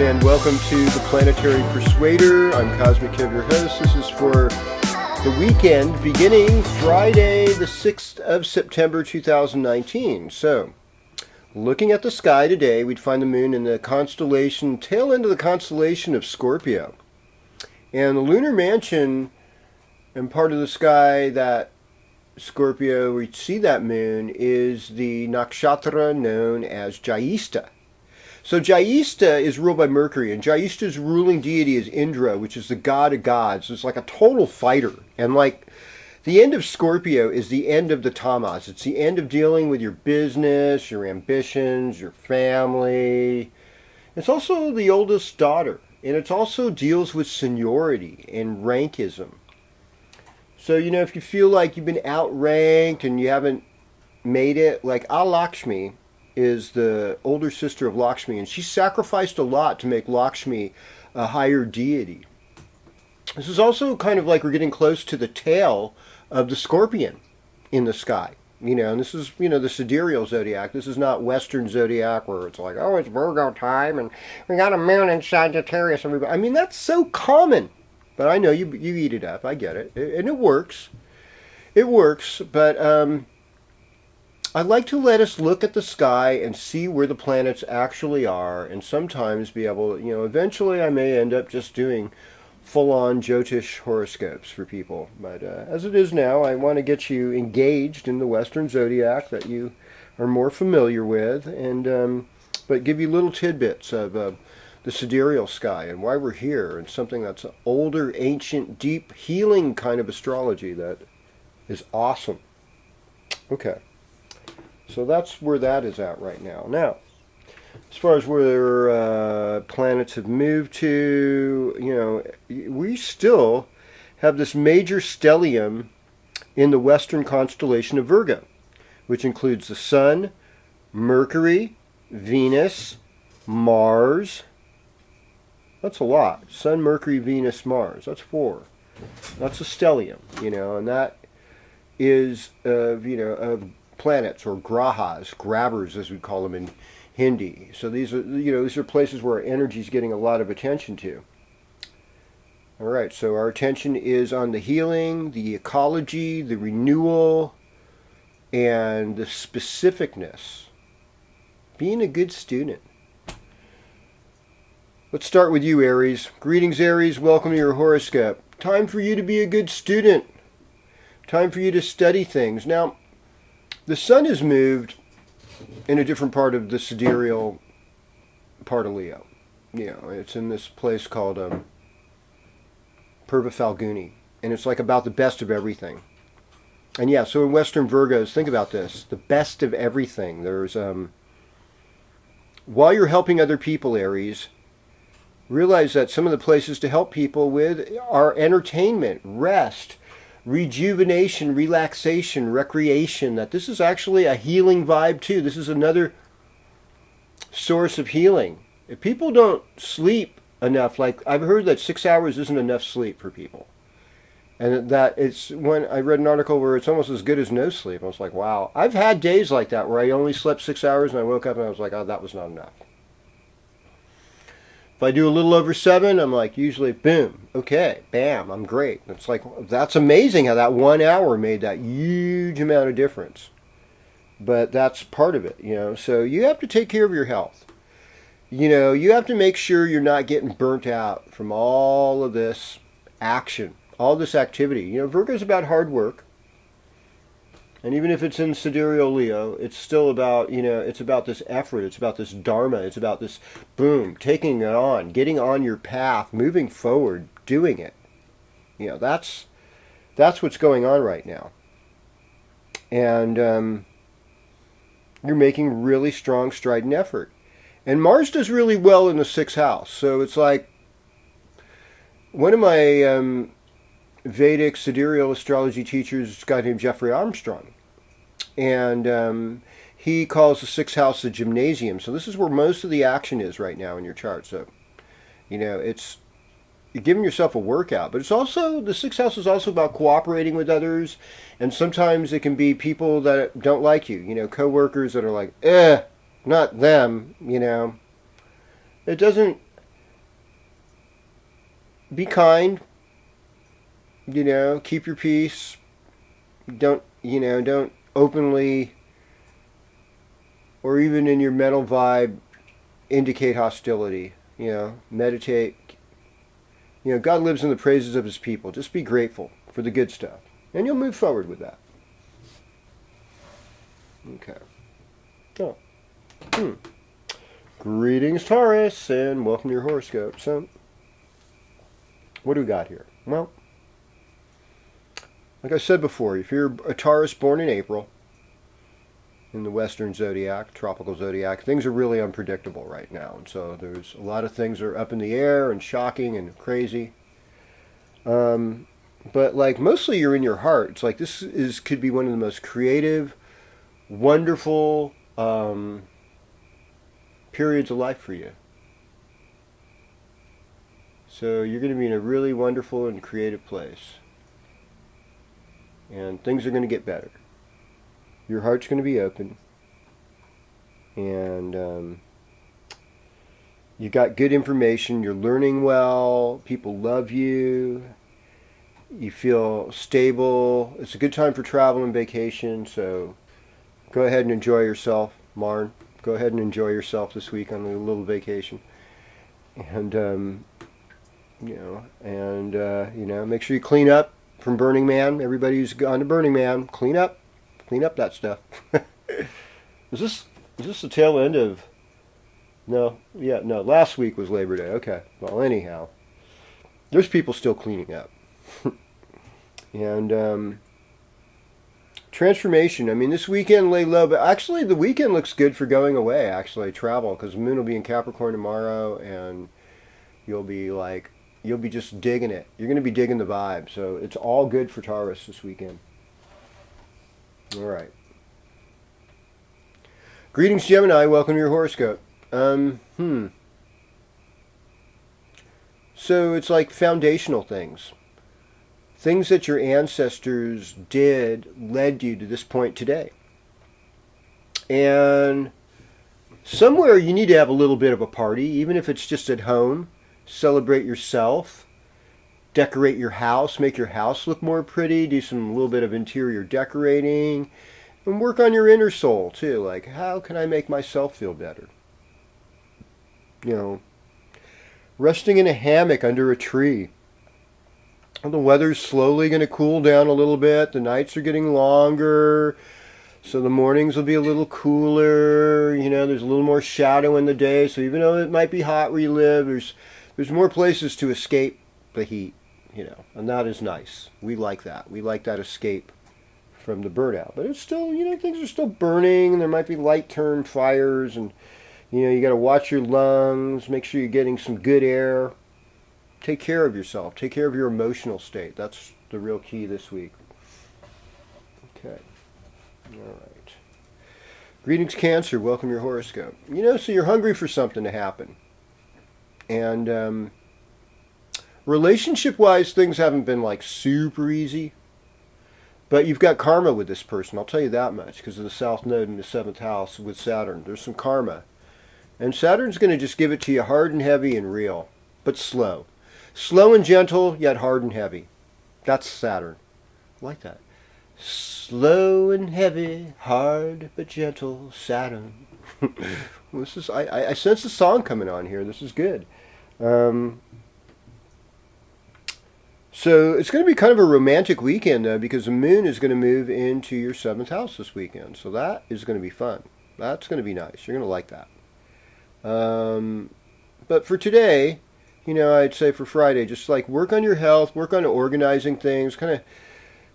and welcome to the Planetary Persuader. I'm KozMcKev, your host. This is for the weekend beginning Friday, the 6th of September 2019. So, looking at the sky today, we'd find the moon in the constellation, tail end of the constellation of Scorpio. And the lunar mansion and part of the sky that Scorpio, we see that moon, is the nakshatra known as Jyesta. So Jyesta is ruled by Mercury, and Jyesta's ruling deity is Indra, which is the god of gods. It's like a total fighter. And like the end of Scorpio is the end of the tamas. It's the end of dealing with your business, your ambitions, your family. It's also the oldest daughter, and it also deals with seniority and rankism. So, if you feel like you've been outranked and you haven't made it, like Lakshmi is the older sister of Lakshmi, and she sacrificed a lot to make Lakshmi a higher deity. This is also kind of like we're getting close to the tail of the scorpion in the sky. And this is, the sidereal zodiac. This is not Western zodiac where it's like, oh, it's Virgo time and we got a moon in Sagittarius. I mean, that's so common. But I know you eat it up. I get it. And it works. It works, but I like to let us look at the sky and see where the planets actually are, and sometimes be able, eventually I may end up just doing full-on Jyotish horoscopes for people. But as it is now, I want to get you engaged in the Western zodiac that you are more familiar with, and but give you little tidbits of the sidereal sky and why we're here, and something that's older, ancient, deep, healing kind of astrology that is awesome. Okay. So that's where that is at right now. Now, as far as where planets have moved to, we still have this major stellium in the western constellation of Virgo, which includes the Sun, Mercury, Venus, Mars. That's a lot. Sun, Mercury, Venus, Mars. That's 4. That's a stellium, and that is of planets, or grahas, grabbers as we call them in Hindi. So these are places where our energy is getting a lot of attention to. All right, so our attention is on the healing, the ecology, the renewal, and the specificness. Being a good student. Let's start with you, Aries. Greetings, Aries. Welcome to your horoscope. Time for you to be a good student. Time for you to study things. Now, the sun is moved in a different part of the sidereal part of Leo. It's in this place called Purva Falguni. And it's like about the best of everything. And yeah, so in Western Virgos, think about this. The best of everything. There's, while you're helping other people, Aries, realize that some of the places to help people with are entertainment, rest, rejuvenation, relaxation, recreation, that this is actually a healing vibe too. This is another source of healing. If people don't sleep enough, like I've heard that 6 hours isn't enough sleep for people. And that it's, when I read an article where it's almost as good as no sleep. I was like, wow. I've had days like that where I only slept 6 hours and I woke up and I was like, oh, that was not enough. If I do a little over 7, I'm like, usually, boom, okay, bam, I'm great. It's like, that's amazing how that 1 hour made that huge amount of difference. But that's part of it, So you have to take care of your health. You have to make sure you're not getting burnt out from all of this action, all this activity. Virgo's about hard work. And even if it's in sidereal Leo, it's still about, it's about this effort, it's about this dharma, it's about this, boom, taking it on, getting on your path, moving forward, doing it. That's what's going on right now. And you're making really strong strident effort. And Mars does really well in the 6th house. So it's like, one of my Vedic sidereal astrology teachers is a guy named Jeffrey Armstrong. And he calls the 6th house the gymnasium. So this is where most of the action is right now in your chart. So, it's, you're giving yourself a workout. But it's also, the 6th house is also about cooperating with others. And sometimes it can be people that don't like you. Coworkers that are like, not them, It doesn't be kind, keep your peace. Don't openly or even in your mental vibe indicate hostility. Meditate. God lives in the praises of his people. Just be grateful for the good stuff, and you'll move forward with that. Okay. Oh. Greetings, Taurus, and welcome to your horoscope. So, what do we got here? Well, like I said before, if you're a Taurus born in April, in the Western Zodiac, tropical Zodiac, things are really unpredictable right now. And so there's a lot of things are up in the air and shocking and crazy. But like mostly you're in your heart. It's like this could be one of the most creative, wonderful periods of life for you. So you're going to be in a really wonderful and creative place. And things are going to get better. Your heart's going to be open. And you got good information. You're learning well. People love you. You feel stable. It's a good time for travel and vacation. So go ahead and enjoy yourself, Marn. Go ahead and enjoy yourself this week on a little vacation. And, make sure you clean up from Burning Man. Everybody who's gone to Burning Man, clean up that stuff. Is this the tail end of? No, last week was Labor Day. Okay, well anyhow, there's people still cleaning up. And transformation. I mean, this weekend lay low, but actually the weekend looks good for going away. Actually, travel, because the moon will be in Capricorn tomorrow, and you'll be just digging it. You're going to be digging the vibe. So it's all good for Taurus this weekend. All right. Greetings, Gemini. Welcome to your horoscope. So it's like foundational things. Things that your ancestors did led you to this point today. And somewhere you need to have a little bit of a party, even if it's just at home. Celebrate yourself. Decorate your house. Make your house look more pretty. Do a little bit of interior decorating. And work on your inner soul, too. Like, how can I make myself feel better? Resting in a hammock under a tree. The weather's slowly going to cool down a little bit. The nights are getting longer. So the mornings will be a little cooler. There's a little more shadow in the day. So even though it might be hot where you live, there's more places to escape the heat, and that is nice. We like that. We like that escape from the burnout. But it's still, things are still burning. There might be light term fires, and, you got to watch your lungs, make sure you're getting some good air. Take care of yourself. Take care of your emotional state. That's the real key this week. Okay. All right. Greetings, Cancer. Welcome to your horoscope. So you're hungry for something to happen. And relationship-wise, things haven't been like super easy. But you've got karma with this person. I'll tell you that much because of the South Node in the 7th house with Saturn. There's some karma. And Saturn's going to just give it to you hard and heavy and real, but slow. Slow and gentle, yet hard and heavy. That's Saturn. I like that. Slow and heavy, hard but gentle, Saturn. I sense a song coming on here. This is good. So it's going to be kind of a romantic weekend, though, because the moon is going to move into your 7th house this weekend. So that is going to be fun. That's going to be nice. You're going to like that. But for today, I'd say for Friday, just like work on your health, work on organizing things, kind of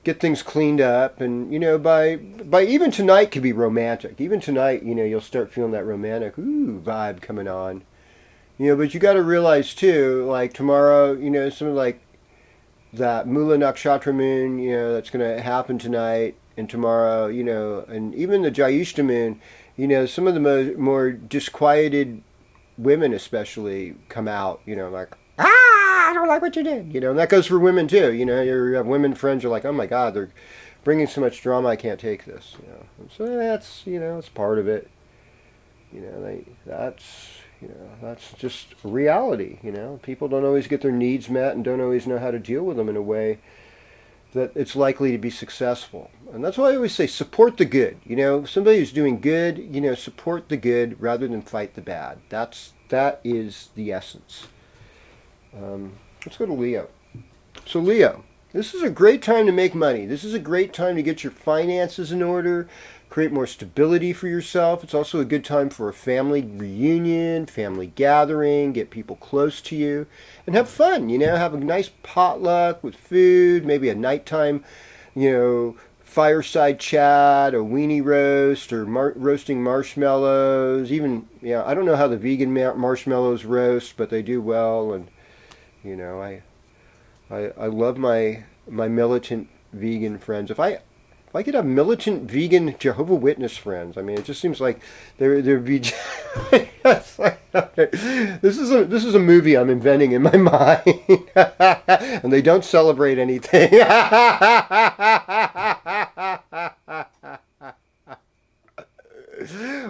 get things cleaned up. And, by even tonight could be romantic. Even tonight, you'll start feeling that romantic vibe coming on. But you got to realize, too, like tomorrow, something like that Mula Nakshatra moon, that's going to happen tonight and tomorrow, and even the Jyeshta moon, some of the more disquieted women especially come out, like, I don't like what you did, and that goes for women too, you have women friends, you're like, oh my God, they're bringing so much drama, I can't take this, and so that's, it's part of it, that's, You know, that's just reality. You know, people don't always get their needs met and don't always know how to deal with them in a way that it's likely to be successful. And that's why I always say support the good. You know, somebody who's doing good, you know, support the good rather than fight the bad. That is the essence. Let's go to Leo. So Leo, this is a great time to make money. This is a great time to get your finances in order, create more stability for yourself. It's also a good time for a family reunion, family gathering, get people close to you, and have fun. You know, have a nice potluck with food, maybe a nighttime, you know, fireside chat, a weenie roast, or roasting marshmallows. Even, yeah, I don't know how the vegan marshmallows roast, but they do well. And you know, I love my militant vegan friends. If I could have militant vegan Jehovah Witness friends, I mean, it just seems like there'd be. This is a movie I'm inventing in my mind, and they don't celebrate anything.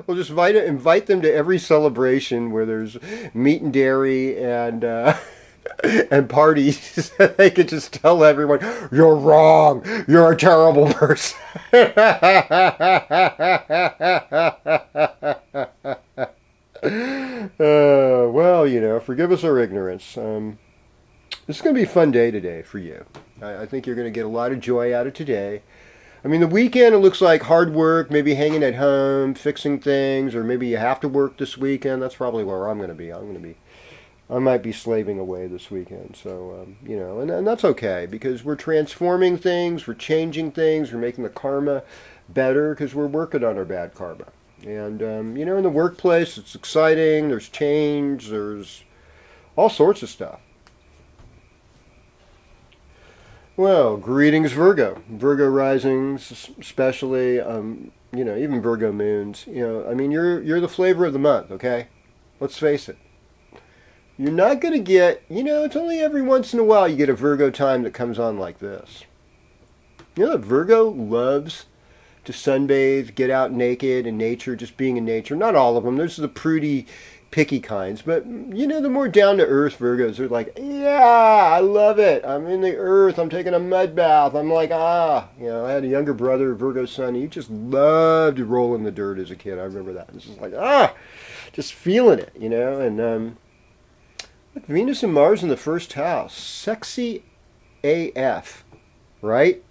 We'll just invite them to every celebration where there's meat and dairy and parties. They could just tell everyone, "You're wrong. You're a terrible person." Well, you know, forgive us our ignorance. This is going to be a fun day today for you. I think you're going to get a lot of joy out of today. I mean, the weekend, it looks like hard work, maybe hanging at home, fixing things, or maybe you have to work this weekend. That's probably where I'm going to be. I might be slaving away this weekend. So, you know, and that's okay, because we're transforming things, we're changing things, we're making the karma better because we're working on our bad karma. And, you know, in the workplace, it's exciting, there's change, there's all sorts of stuff. Well, greetings, Virgo. Virgo risings, especially, you know, even Virgo moons. You know, I mean, you're the flavor of the month, okay? Let's face it. You're not going to get, you know, it's only every once in a while you get a Virgo time that comes on like this. You know that Virgo loves to sunbathe, get out naked in nature, just being in nature. Not all of them. Those are the prudy, picky kinds. But, you know, the more down-to-earth Virgos are like, yeah, I love it. I'm in the earth. I'm taking a mud bath. I'm like, You know, I had a younger brother, Virgo son. He just loved to roll in the dirt as a kid. I remember that. It's just like, just feeling it, you know. And, look, Venus and Mars in the first house. Sexy AF, right?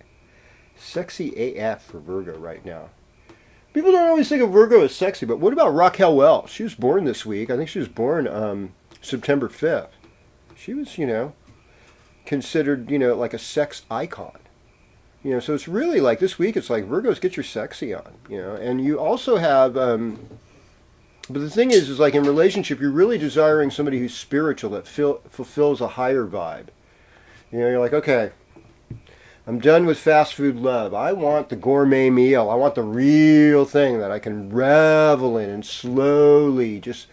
Sexy AF for Virgo right now. People don't always think of Virgo as sexy, but what about Raquel Welch? She was born this week. I think she was born September 5th. She was, you know, considered, you know, like a sex icon. You know, so it's really like this week, it's like Virgos, get your sexy on, you know. And you also have, but the thing is like in relationship, you're really desiring somebody who's spiritual, that fulfills a higher vibe. You know, you're like, okay, I'm done with fast food love. I want the gourmet meal. I want the real thing that I can revel in and slowly just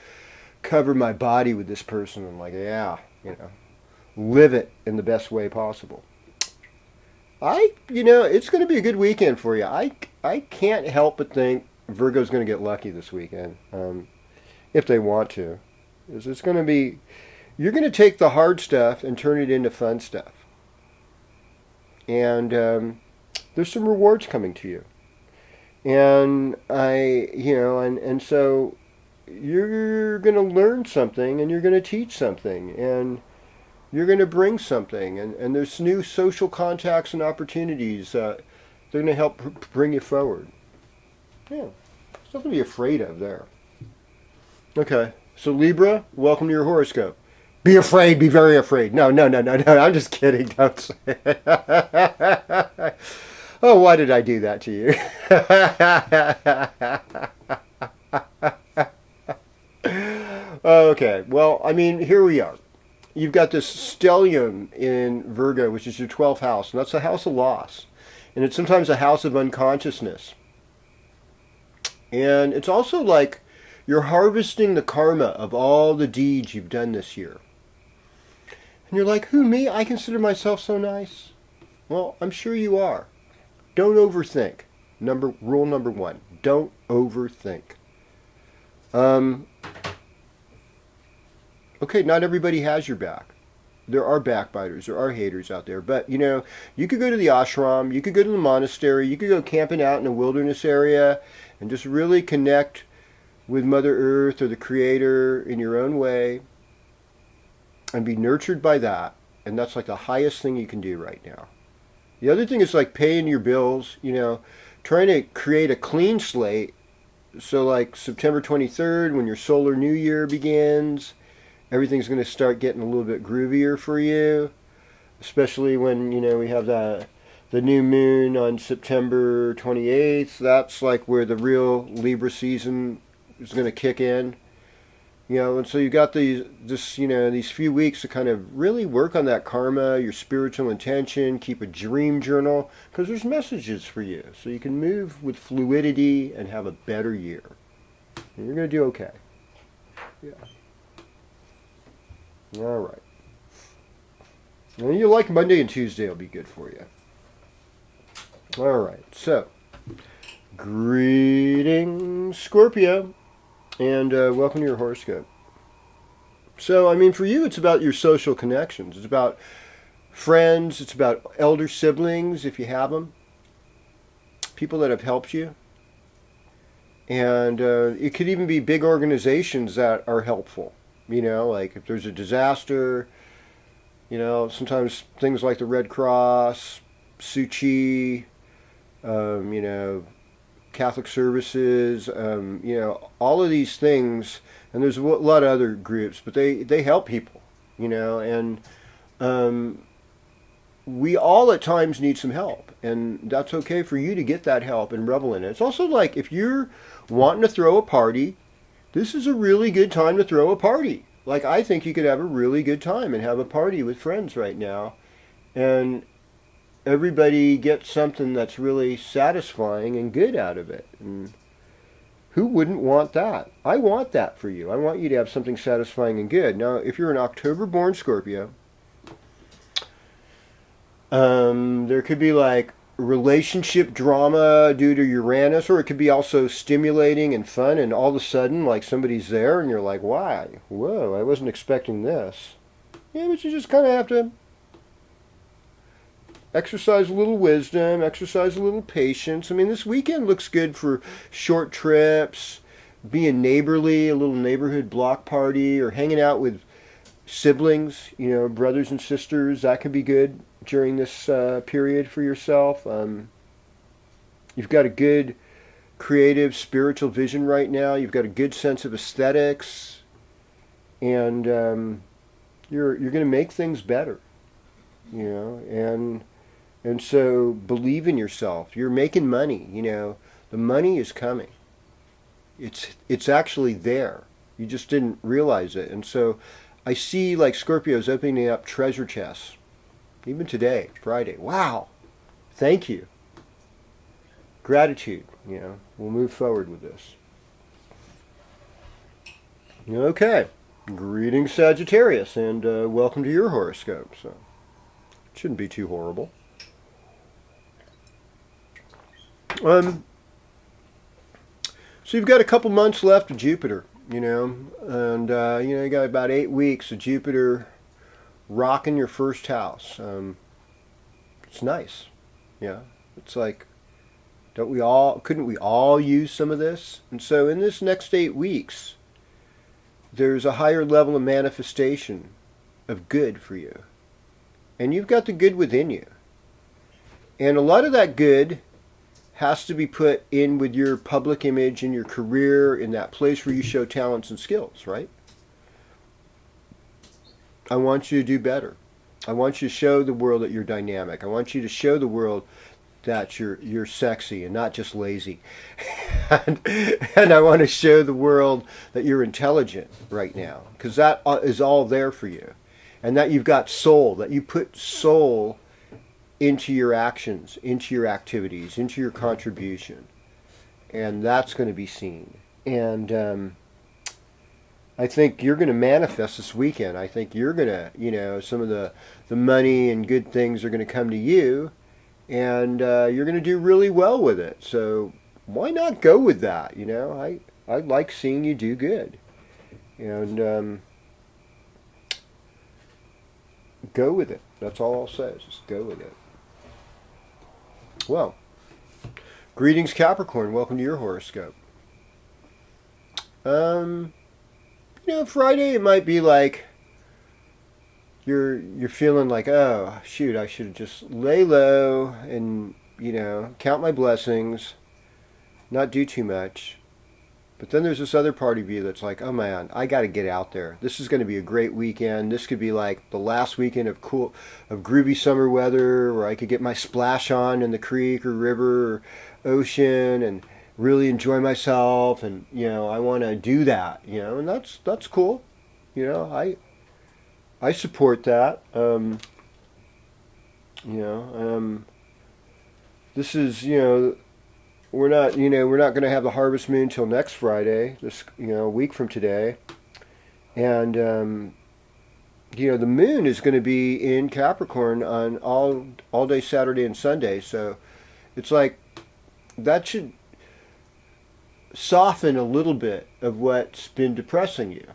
cover my body with this person and like, yeah, you know, live it in the best way possible. You know, it's going to be a good weekend for you. I can't help but think Virgo's going to get lucky this weekend, if they want to. It's going to be, you're going to take the hard stuff and turn it into fun stuff. And there's some rewards coming to you. And you know, and so you're going to learn something and you're going to teach something and you're going to bring something. And there's new social contacts and opportunities. They're going to help bring you forward. Yeah, there's nothing to be afraid of there. Okay, so Libra, welcome to your horoscope. Be afraid, be very afraid. No, I'm just kidding. Don't say it. Oh, why did I do that to you? Okay, well, I mean, here we are. You've got this stellium in Virgo, which is your 12th house, and that's a house of loss. And it's sometimes a house of unconsciousness. And it's also like you're harvesting the karma of all the deeds you've done this year. And you're like, who, me? I consider myself so nice. Well, I'm sure you are. Don't overthink. Rule number 1. Don't overthink. Okay, not everybody has your back. There are backbiters, there are haters out there. But, you could go to the ashram, you could go to the monastery, you could go camping out in a wilderness area and just really connect with Mother Earth or the Creator in your own way and be nurtured by that. And that's like the highest thing you can do right now. The other thing is like paying your bills, trying to create a clean slate. So like September 23rd, when your solar new year begins, everything's going to start getting a little bit groovier for you, especially when, we have the new moon on September 28th. That's like where the real Libra season is going to kick in. And so you got these few weeks to kind of really work on that karma, your spiritual intention, keep a dream journal, because there's messages for you. So you can move with fluidity and have a better year. And you're going to do okay. Yeah. All right. And you like Monday and Tuesday will be good for you. All right. So, greetings, Scorpio. And welcome to your horoscope. So, for you, it's about your social connections. It's about friends. It's about elder siblings, if you have them. People that have helped you. And it could even be big organizations that are helpful. Like if there's a disaster, sometimes things like the Red Cross, Suchi, Catholic Services, all of these things, and there's a lot of other groups, but they help people, and we all at times need some help, and that's okay for you to get that help and revel in it. It's also like if you're wanting to throw a party, this is a really good time to throw a party. Like I think you could have a really good time and have a party with friends right now, and everybody gets something that's really satisfying and good out of it. And who wouldn't want that? I want that for you. I want you to have something satisfying and good. Now, if you're an October-born Scorpio, there could be like relationship drama due to Uranus, or it could be also stimulating and fun, and all of a sudden, like somebody's there, and you're like, "Why? Whoa! I wasn't expecting this." Yeah, but you just kind of have to exercise a little wisdom, exercise a little patience. This weekend looks good for short trips, being neighborly, a little neighborhood block party, or hanging out with siblings, brothers and sisters. That could be good during this period for yourself. You've got a good creative, spiritual vision right now. You've got a good sense of aesthetics, and you're going to make things better, and so believe in yourself. You're making money, the money is coming. It's actually there. You just didn't realize it. And so I see like Scorpios opening up treasure chests. Even today, Friday. Wow. Thank you. Gratitude, We'll move forward with this. Okay. Greetings, Sagittarius, and welcome to your horoscope. So, it shouldn't be too horrible. So you've got a couple months left of Jupiter, and you got about 8 weeks of Jupiter rocking your first house. It's nice. Yeah. It's like, couldn't we all use some of this? And so in this next 8 weeks, there's a higher level of manifestation of good for you. And you've got the good within you. And a lot of that good has to be put in with your public image and your career, in that place where you show talents and skills, right? I want you to do better. I want you to show the world that you're dynamic. I want you to show the world that you're sexy and not just lazy. and I want to show the world that you're intelligent right now, because that is all there for you. And that you've got soul, that you put soul into your actions, into your activities, into your contribution. And that's going to be seen. And I think you're going to manifest this weekend. I think you're going to, some of the money and good things are going to come to you, and you're going to do really well with it. So why not go with that? I like seeing you do good. And go with it. That's all I'll say. Just go with it. Well, greetings, Capricorn. Welcome to your horoscope. Friday it might be like you're feeling like, oh shoot, I should just lay low and count my blessings, not do too much. But then there's this other part of you that's like, oh man, I got to get out there. This is going to be a great weekend. This could be like the last weekend of groovy summer weather, where I could get my splash on in the creek or river or ocean and really enjoy myself. And I want to do that. And that's cool. I support that. This is we're not going to have the harvest moon till next Friday, this a week from today, and the moon is going to be in Capricorn on all day Saturday and Sunday, so it's like that should soften a little bit of what's been depressing you,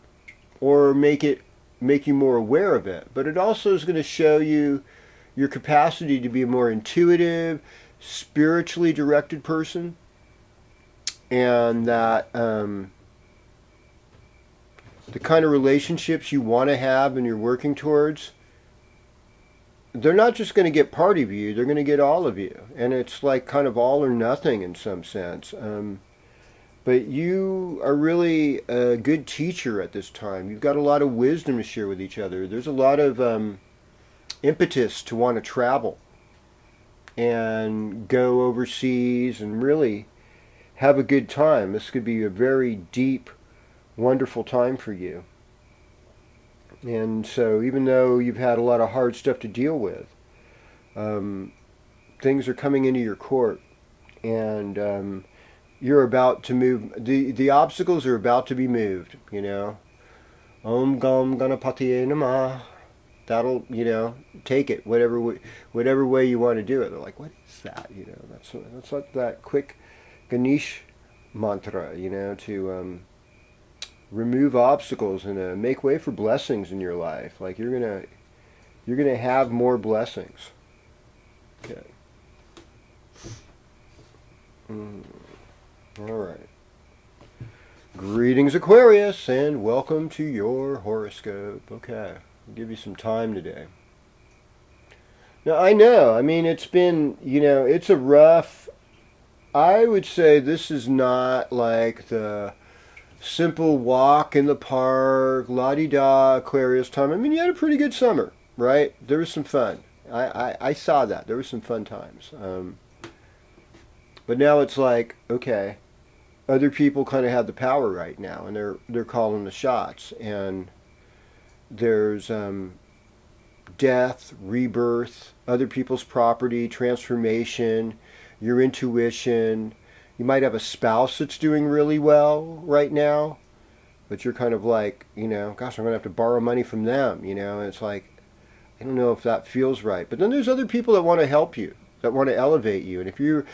or make you more aware of it. But it also is going to show you your capacity to be a more intuitive, spiritually directed person, and that the kind of relationships you want to have and you're working towards, they're not just going to get part of you, they're going to get all of you. And it's like kind of all or nothing in some sense. But you are really a good teacher at this time. You've got a lot of wisdom to share with each other. There's a lot of impetus to want to travel and go overseas and really have a good time. This could be a very deep, wonderful time for you. And so even though you've had a lot of hard stuff to deal with, things are coming into your court, and you're about to move. The obstacles are about to be moved, Om Gam Ganapatiye Namah. That'll, take it whatever way you want to do it. They're like, what is that? That's like that quick Ganesh mantra, to remove obstacles and make way for blessings in your life. Like you're gonna have more blessings. Okay. All right. Greetings, Aquarius, and welcome to your horoscope. Okay. I'll give you some time today. Now, I know, it's been, it's a rough, I would say this is not like the simple walk in the park, la-di-da Aquarius time. You had a pretty good summer, right? There was some fun. I saw that. There were some fun times. But now it's like, okay, other people kind of have the power right now, and they're calling the shots, and there's death, rebirth, other people's property, transformation, your intuition. You might have a spouse that's doing really well right now, but you're kind of like, gosh, I'm going to have to borrow money from them, and it's like, I don't know if that feels right. But then there's other people that want to help you, that want to elevate you. And if you're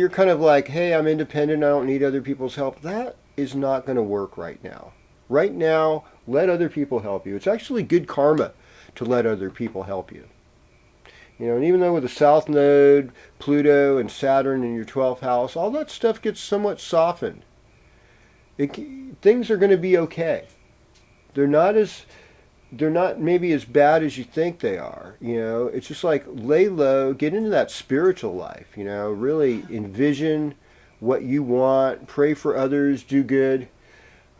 kind of like, hey, I'm independent, I don't need other people's help, that is not going to work right now. Right now, let other people help you. It's actually good karma to let other people help you. And even though with the South Node, Pluto, and Saturn in your 12th house, all that stuff gets somewhat softened. Things are going to be okay. They're not maybe as bad as you think they are. It's just like lay low, get into that spiritual life. Really envision what you want, pray for others, do good.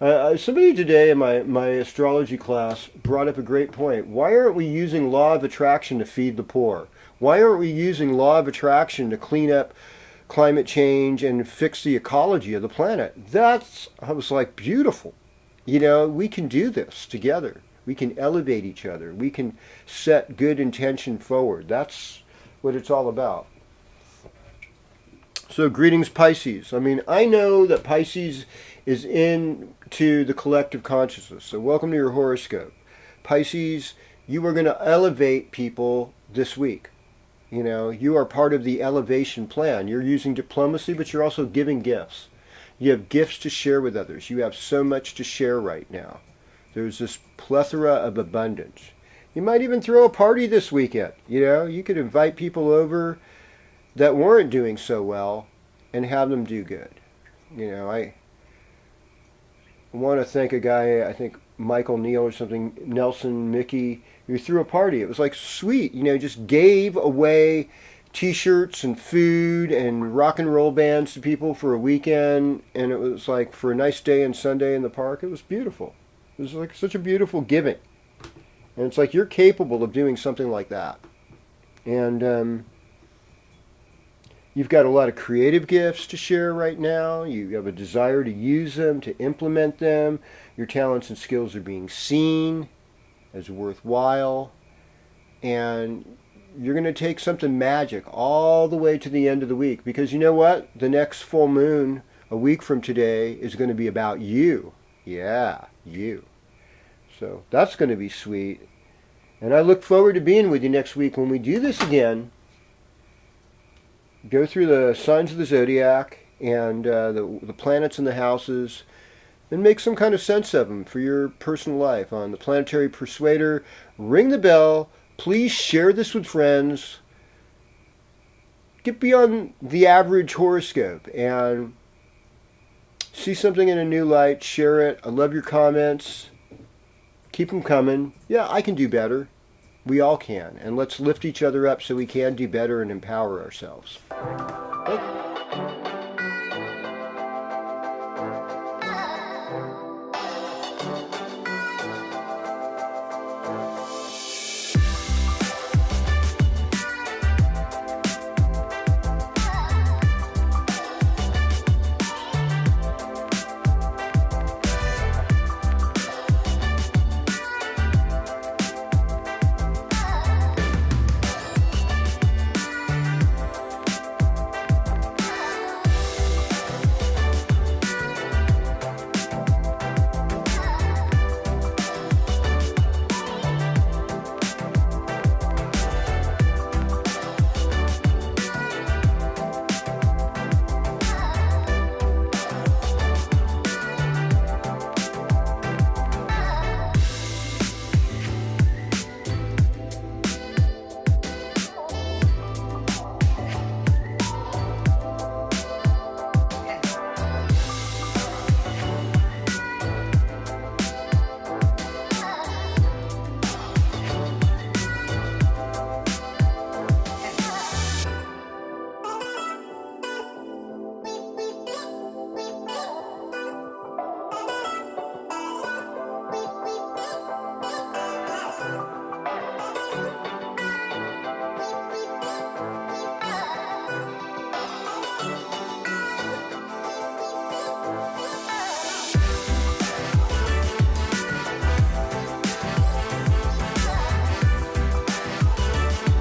Somebody today in my astrology class brought up a great point. Why aren't we using law of attraction to feed the poor? Why aren't we using law of attraction to clean up climate change and fix the ecology of the planet? I was like, beautiful. We can do this together. We can elevate each other. We can set good intention forward. That's what it's all about. So greetings, Pisces. I know that Pisces is into the collective consciousness. So welcome to your horoscope. Pisces, you are going to elevate people this week. You are part of the elevation plan. You're using diplomacy, but you're also giving gifts. You have gifts to share with others. You have so much to share right now. There's this plethora of abundance. You might even throw a party this weekend. You could invite people over that weren't doing so well and have them do good. I want to thank a guy, I think Michael Neal or something, Nelson Mickey, who threw a party. It was like sweet, just gave away t-shirts and food and rock and roll bands to people for a weekend, and it was like for a nice day and Sunday in the park. It was beautiful. It was like such a beautiful giving. And it's like you're capable of doing something like that. And you've got a lot of creative gifts to share right now. You have a desire to use them, to implement them. Your talents and skills are being seen as worthwhile. And you're going to take something magic all the way to the end of the week. Because you know what? The next full moon, a week from today, is going to be about you. Yeah, you. So that's going to be sweet. And I look forward to being with you next week when we do this again. Go through the signs of the zodiac and the planets and the houses, and make some kind of sense of them for your personal life on the Planetary Persuader. Ring the bell. Please share this with friends. Get beyond the average horoscope and see something in a new light. Share it. I love your comments. Keep them coming. Yeah, I can do better. We all can. And let's lift each other up so we can do better and empower ourselves. Thank you.